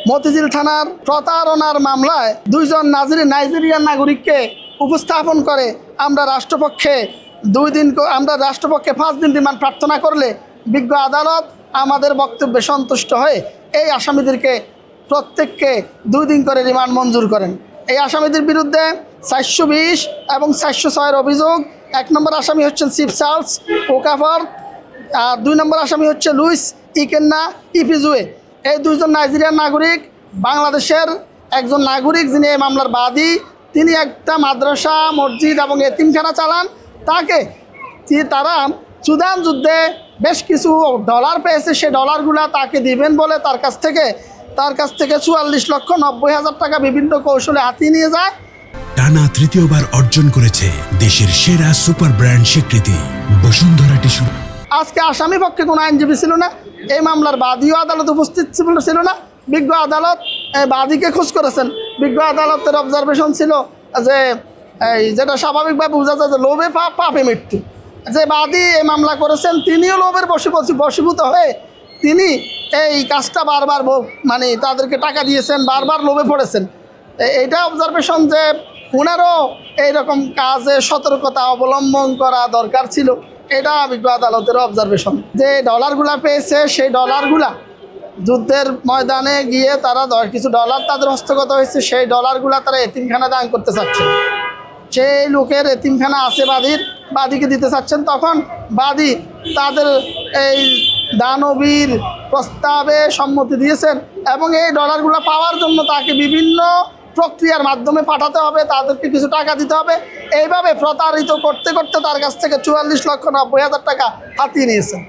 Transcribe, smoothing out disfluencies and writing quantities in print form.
মতিঝিল থানার প্রতারণার মামলায় 2 জন নাইজেরিয়ান নাগরিককে উপস্থাপন করে আমরা রাষ্ট্রপক্ষে 5 দিন রিমান্ড প্রার্থনা করলে বিজ্ঞ আদালত আমাদের বক্তব্যে সন্তুষ্ট হয়ে এই আসামিদেরকে প্রত্যেককে 2 দিন করে রিমান্ড মঞ্জুর করেন। এই আসামিদের বিরুদ্ধে 420 এবং 406 অভিযোগ। 1 নম্বর আসামি হচ্ছেন চিফ চার্লস ওকাফর, আর 2 নম্বর আসামি হচ্ছে লুইস ইকেন্না ইপিজুয়ে। এই 2 জন নাইজেরিয়ান নাগরিক বাংলাদেশের একজন নাগরিক যিনি এই মামলার বাদী। তিনি একটা মাদ্রাসা, মসজিদ এবং এতিমখানা চালান। তারা সুদান যুদ্ধে বেশ কিছু ডলার পেয়েছে, সেই ডলারগুলো তাকে দিবেন বলে তার কাছ থেকে 44,90,000 টাকা বিভিন্ন কৌশলে হাতিয়ে নিয়ে যায়। টানা তৃতীয়বার অর্জন করেছে দেশের সেরা সুপার ব্র্যান্ড স্বীকৃতি বসুন্ধরা টিস্যু। আজকে আসামি পক্ষে কোনো আইনজীবী ছিল না, এই মামলার বাদীও আদালত উপস্থিত ছিল না। বিজ্ঞ আদালত বাদীকে খোঁজ করেছেন। বিজ্ঞ আদালতের অবজারভেশন ছিল যে যেটা স্বাভাবিকভাবে বোঝা যায় যে লোভে পাপে মৃত্যু। যে বাদী এই মামলা করেছেন তিনিও লোভের বশীভূত হয়ে তিনি এই কাজটা বারবার তাদেরকে টাকা দিয়েছেন, বারবার লোভে পড়েছেন। এইটা অবজারভেশন যে ওনারও এইরকম কাজে সতর্কতা অবলম্বন করা দরকার ছিল, এটা বিজ্ঞ আদালতের অবজারভেশন। যে ডলারগুলা পেয়েছে সেই ডলারগুলা যুদ্ধের ময়দানে গিয়ে তারা কিছু ডলার তাদের হস্তগত হয়েছে, সেই ডলারগুলা তারা এতিমখানা দান করতে চাচ্ছেন। সেই লোকের এতিমখানা আছে বাদীকে দিতে চাচ্ছেন। তখন বাদী তাদের এই দানবীর প্রস্তাবে সম্মতি দিয়েছেন এবং এই ডলারগুলো পাওয়ার জন্য তাকে বিভিন্ন প্রক্রিয়ার মাধ্যমে পাঠাতে হবে, তাদেরকে কিছু টাকা দিতে হবে। এইভাবে প্রতারিত করতে করতে তার কাছ থেকে 44,90,000 টাকা হাতিয়ে নিয়েছেন।